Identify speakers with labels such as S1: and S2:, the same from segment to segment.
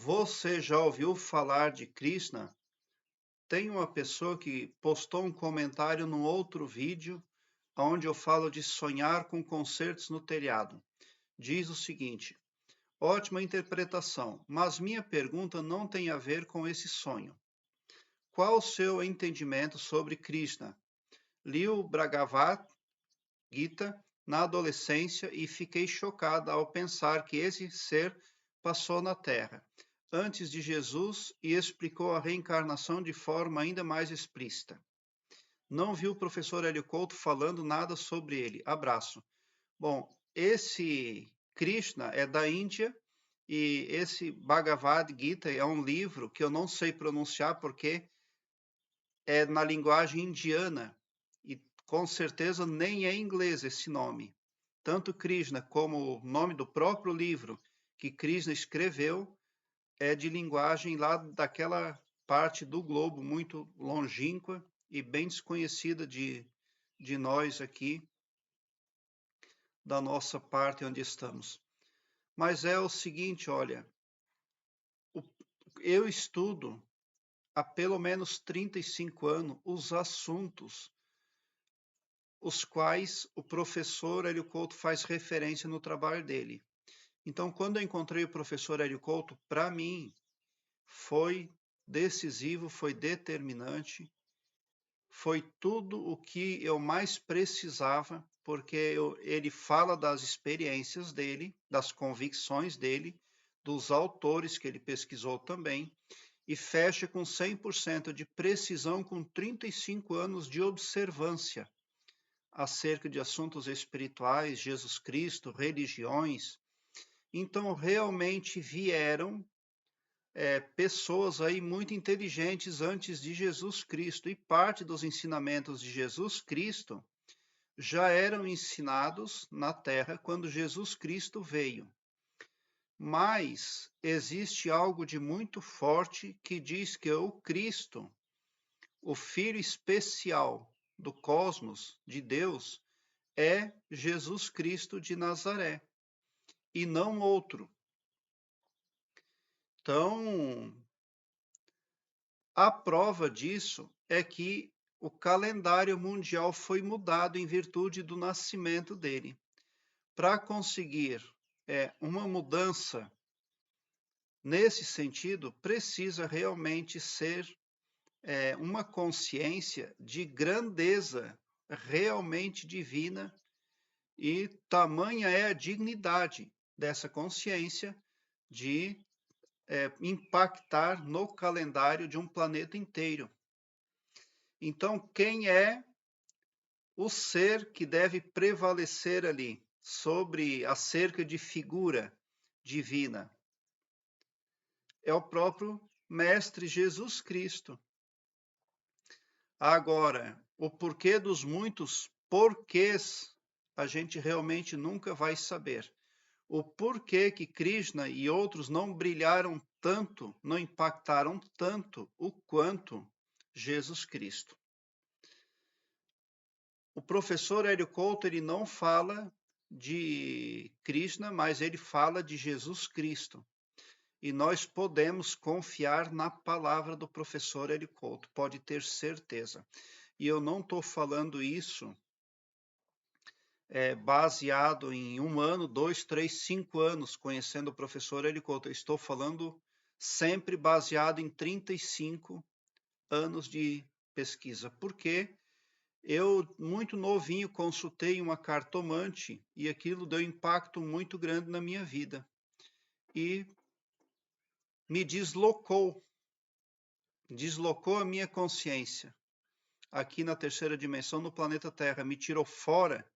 S1: Você já ouviu falar de Krishna? Tem uma pessoa que postou um comentário num outro vídeo onde eu falo de sonhar com concertos no telhado. Diz o seguinte: ótima interpretação, mas minha pergunta não tem a ver com esse sonho. Qual o seu entendimento sobre Krishna? Li o Bhagavad Gita na adolescência e fiquei chocada ao pensar que esse ser passou na Terra antes de Jesus e explicou a reencarnação de forma ainda mais explícita. Não vi o professor Hélio Couto falando nada sobre ele. Abraço. Bom, esse Krishna é da Índia e esse Bhagavad Gita é um livro que eu não sei pronunciar porque é na linguagem indiana e com certeza nem é inglês esse nome. Tanto Krishna como o nome do próprio livro que Krishna escreveu é de linguagem lá daquela parte do globo muito longínqua e bem desconhecida de nós aqui, da nossa parte onde estamos. Mas é o seguinte, olha, eu estudo há pelo menos 35 anos os assuntos os quais o professor Hélio Couto faz referência no trabalho dele. Então, quando eu encontrei o professor Hélio Couto, para mim, foi decisivo, foi determinante, foi tudo o que eu mais precisava, porque ele fala das experiências dele, das convicções dele, dos autores que ele pesquisou também, e fecha com 100% de precisão, com 35 anos de observância acerca de assuntos espirituais, Jesus Cristo, religiões. Então, realmente vieram pessoas aí muito inteligentes antes de Jesus Cristo, e parte dos ensinamentos de Jesus Cristo já eram ensinados na Terra quando Jesus Cristo veio. Mas existe algo de muito forte que diz que o Cristo, o Filho especial do cosmos, de Deus, é Jesus Cristo de Nazaré, e não outro. Então, a prova disso é que o calendário mundial foi mudado em virtude do nascimento dele. Para conseguir uma mudança nesse sentido, precisa realmente ser uma consciência de grandeza realmente divina, e tamanha é a dignidade dessa consciência de impactar no calendário de um planeta inteiro. Então, quem é o ser que deve prevalecer ali sobre acerca de figura divina? É o próprio Mestre Jesus Cristo. Agora, o porquê dos muitos porquês a gente realmente nunca vai saber. O porquê que Krishna e outros não brilharam tanto, não impactaram tanto o quanto Jesus Cristo. O professor Hélio Couto, ele não fala de Krishna, mas ele fala de Jesus Cristo. E nós podemos confiar na palavra do professor Hélio Couto, pode ter certeza. E eu não estou falando isso baseado em 1 ano, 2, 3, 5 anos conhecendo o professor Hélio Couto. Eu estou falando sempre baseado em 35 anos de pesquisa. Por quê? Eu, muito novinho, consultei uma cartomante e aquilo deu impacto muito grande na minha vida. E me deslocou a minha consciência aqui na terceira dimensão, no planeta Terra, me tirou fora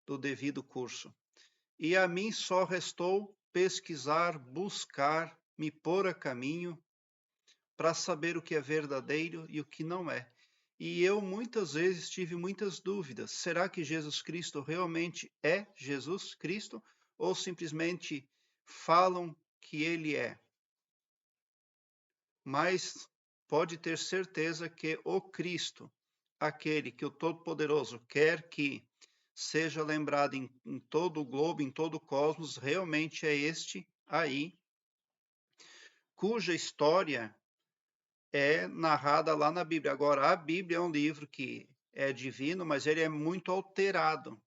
S1: do devido curso. E a mim só restou pesquisar, buscar, me pôr a caminho para saber o que é verdadeiro e o que não é. E eu muitas vezes tive muitas dúvidas. Será que Jesus Cristo realmente é Jesus Cristo? Ou simplesmente falam que ele é? Mas pode ter certeza que o Cristo, aquele que o Todo-Poderoso quer que seja lembrado em todo o globo, em todo o cosmos, realmente é este aí, cuja história é narrada lá na Bíblia. Agora, a Bíblia é um livro que é divino, mas ele é muito alterado.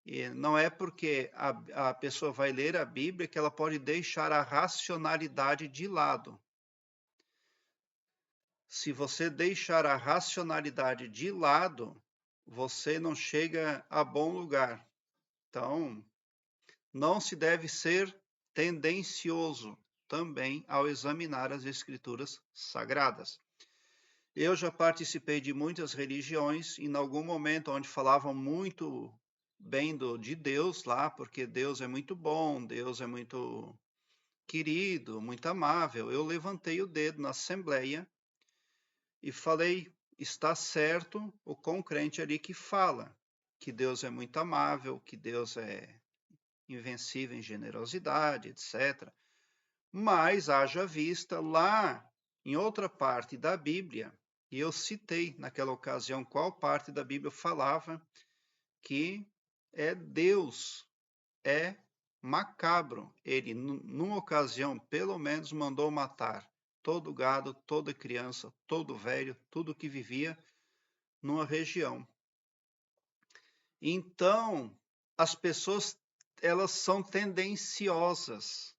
S1: E não é porque a pessoa vai ler a Bíblia que ela pode deixar a racionalidade de lado. Se você deixar a racionalidade de lado, você não chega a bom lugar. Então, não se deve ser tendencioso também ao examinar as Escrituras Sagradas. Eu já participei de muitas religiões, e em algum momento onde falavam muito bem de Deus lá, porque Deus é muito bom, Deus é muito querido, muito amável, eu levantei o dedo na assembleia e falei, está certo o concrente ali que fala que Deus é muito amável, que Deus é invencível em generosidade, etc. Mas haja vista lá em outra parte da Bíblia, e eu citei naquela ocasião qual parte da Bíblia falava que Deus é macabro. Ele, numa ocasião, pelo menos, mandou matar todo gado, toda criança, todo velho, tudo que vivia numa região. Então, as pessoas, elas são tendenciosas,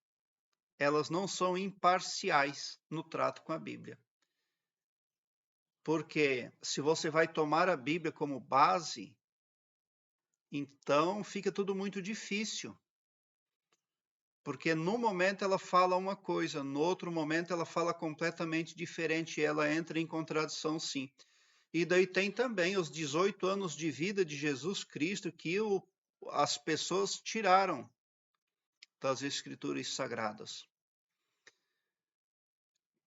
S1: elas não são imparciais no trato com a Bíblia. Porque se você vai tomar a Bíblia como base, então fica tudo muito difícil. Porque no momento ela fala uma coisa, no outro momento ela fala completamente diferente, e ela entra em contradição, sim. E daí tem também os 18 anos de vida de Jesus Cristo que as pessoas tiraram das Escrituras Sagradas.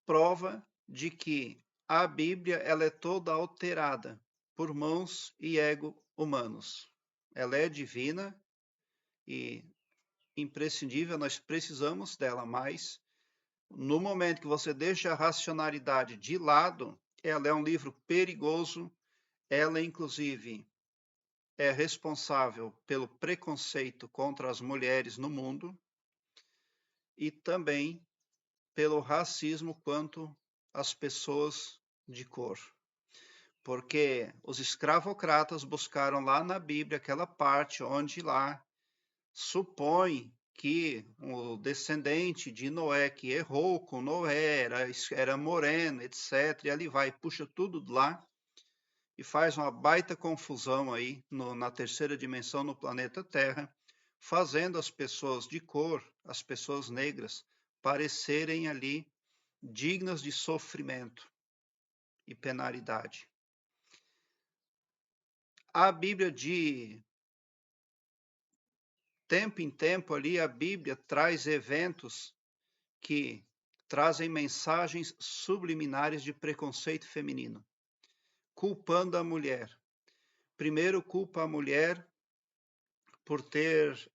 S1: Prova de que a Bíblia ela é toda alterada por mãos e ego humanos. Ela é divina e imprescindível, nós precisamos dela, mas no momento que você deixa a racionalidade de lado, ela é um livro perigoso, ela inclusive é responsável pelo preconceito contra as mulheres no mundo e também pelo racismo quanto às pessoas de cor. Porque os escravocratas buscaram lá na Bíblia aquela parte onde lá supõe que o descendente de Noé que errou com Noé era moreno, etc. E ali vai, puxa tudo lá e faz uma baita confusão aí na terceira dimensão no planeta Terra, fazendo as pessoas de cor, as pessoas negras, parecerem ali dignas de sofrimento e penalidade. A Bíblia de tempo em tempo ali, a Bíblia traz eventos que trazem mensagens subliminares de preconceito feminino, culpando a mulher. Primeiro, culpa a mulher por ter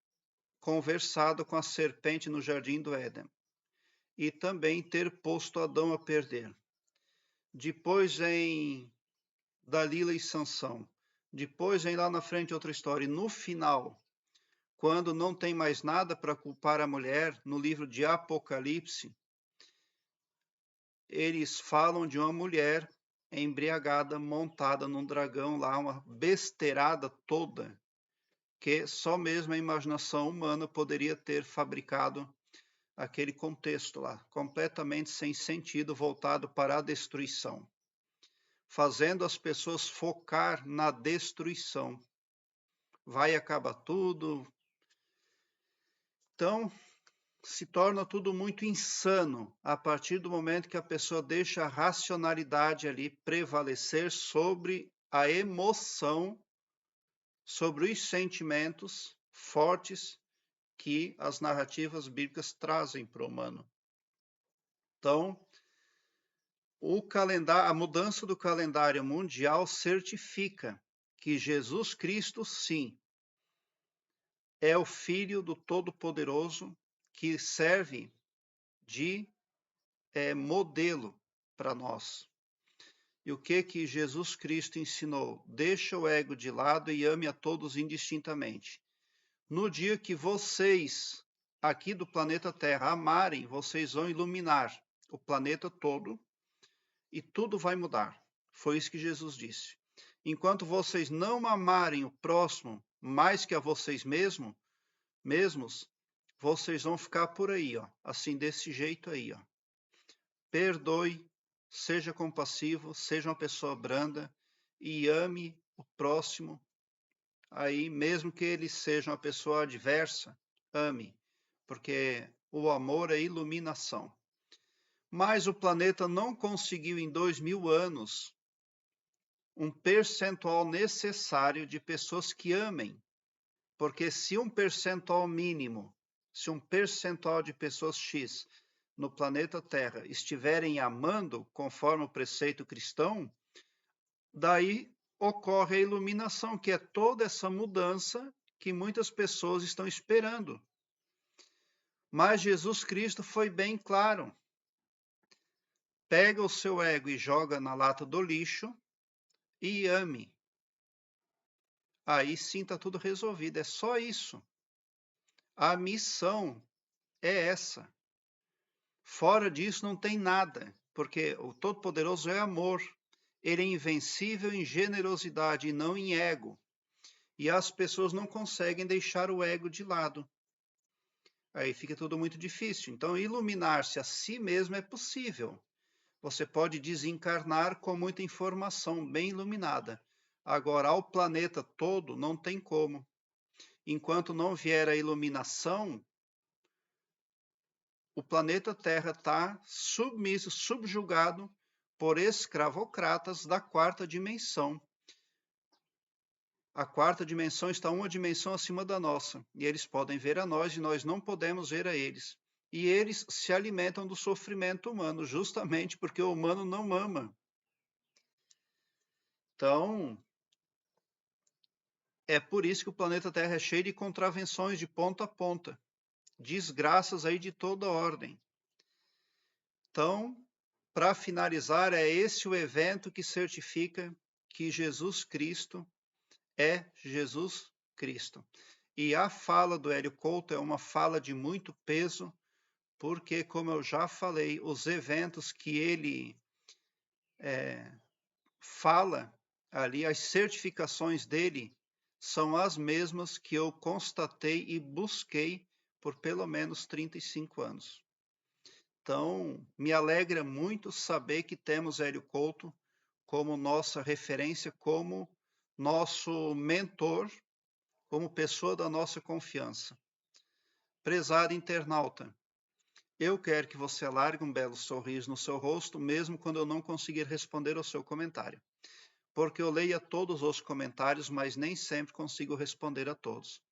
S1: conversado com a serpente no jardim do Éden e também ter posto Adão a perder. Depois em Dalila e Sansão. Depois vem lá na frente outra história. E no final, quando não tem mais nada para culpar a mulher, no livro de Apocalipse, eles falam de uma mulher embriagada, montada num dragão lá, uma besteirada toda, que só mesmo a imaginação humana poderia ter fabricado aquele contexto lá, completamente sem sentido, voltado para a destruição, fazendo as pessoas focar na destruição. Vai acabar tudo. Então, se torna tudo muito insano a partir do momento que a pessoa deixa a racionalidade ali prevalecer sobre a emoção, sobre os sentimentos fortes que as narrativas bíblicas trazem para o humano. Então, a mudança do calendário mundial certifica que Jesus Cristo, sim, é o Filho do Todo-Poderoso que serve de modelo para nós. E o que Jesus Cristo ensinou? Deixa o ego de lado e ame a todos indistintamente. No dia que vocês aqui do planeta Terra amarem, vocês vão iluminar o planeta todo e tudo vai mudar. Foi isso que Jesus disse. Enquanto vocês não amarem o próximo mais que a vocês mesmos, vocês vão ficar por aí, ó, assim, desse jeito aí, ó. Perdoe, seja compassivo, seja uma pessoa branda e ame o próximo. Aí, mesmo que ele seja uma pessoa adversa, ame, porque o amor é iluminação. Mas o planeta não conseguiu em 2000 anos um percentual necessário de pessoas que amem. Porque se um percentual mínimo, se um percentual de pessoas X no planeta Terra estiverem amando conforme o preceito cristão, daí ocorre a iluminação, que é toda essa mudança que muitas pessoas estão esperando. Mas Jesus Cristo foi bem claro. Pega o seu ego e joga na lata do lixo e ame. Aí sim está tudo resolvido, é só isso. A missão é essa. Fora disso não tem nada, porque o Todo-Poderoso é amor. Ele é invencível em generosidade e não em ego. E as pessoas não conseguem deixar o ego de lado. Aí fica tudo muito difícil. Então, iluminar-se a si mesmo é possível. Você pode desencarnar com muita informação bem iluminada. Agora, ao planeta todo, não tem como. Enquanto não vier a iluminação, o planeta Terra está submisso, subjugado por escravocratas da quarta dimensão. A quarta dimensão está uma dimensão acima da nossa, e eles podem ver a nós e nós não podemos ver a eles. E eles se alimentam do sofrimento humano, justamente porque o humano não ama. Então, é por isso que o planeta Terra é cheio de contravenções de ponta a ponta, desgraças aí de toda ordem. Então, para finalizar, é esse o evento que certifica que Jesus Cristo é Jesus Cristo. E a fala do Hélio Couto é uma fala de muito peso, porque, como eu já falei, os eventos que ele fala ali, as certificações dele, são as mesmas que eu constatei e busquei por pelo menos 35 anos. Então, me alegra muito saber que temos Hélio Couto como nossa referência, como nosso mentor, como pessoa da nossa confiança. Prezado internauta, eu quero que você largue um belo sorriso no seu rosto, mesmo quando eu não conseguir responder ao seu comentário. Porque eu leio a todos os comentários, mas nem sempre consigo responder a todos.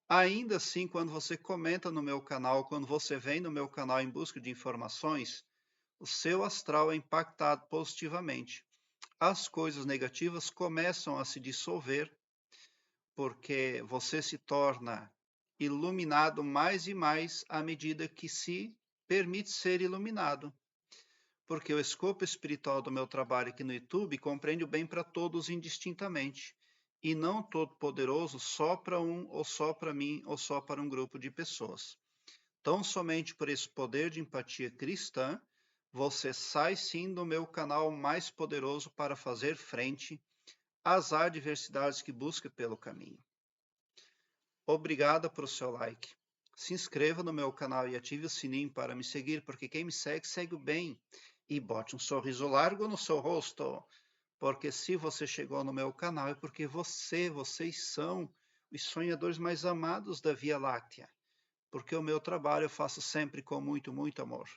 S1: Ainda assim, quando você comenta no meu canal, quando você vem no meu canal em busca de informações, o seu astral é impactado positivamente. As coisas negativas começam a se dissolver, porque você se torna iluminado mais e mais à medida que se permite ser iluminado. Porque o escopo espiritual do meu trabalho aqui no YouTube compreende o bem para todos indistintamente, e não todo poderoso só para um, ou só para mim, ou só para um grupo de pessoas. Tão somente por esse poder de empatia cristã, você sai sim do meu canal mais poderoso para fazer frente às adversidades que busca pelo caminho. Obrigada por seu like. Se inscreva no meu canal e ative o sininho para me seguir, porque quem me segue, segue o bem. E bote um sorriso largo no seu rosto, porque se você chegou no meu canal é porque vocês são os sonhadores mais amados da Via Láctea. Porque o meu trabalho eu faço sempre com muito, muito amor.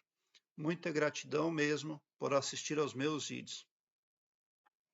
S1: Muita gratidão mesmo por assistir aos meus vídeos.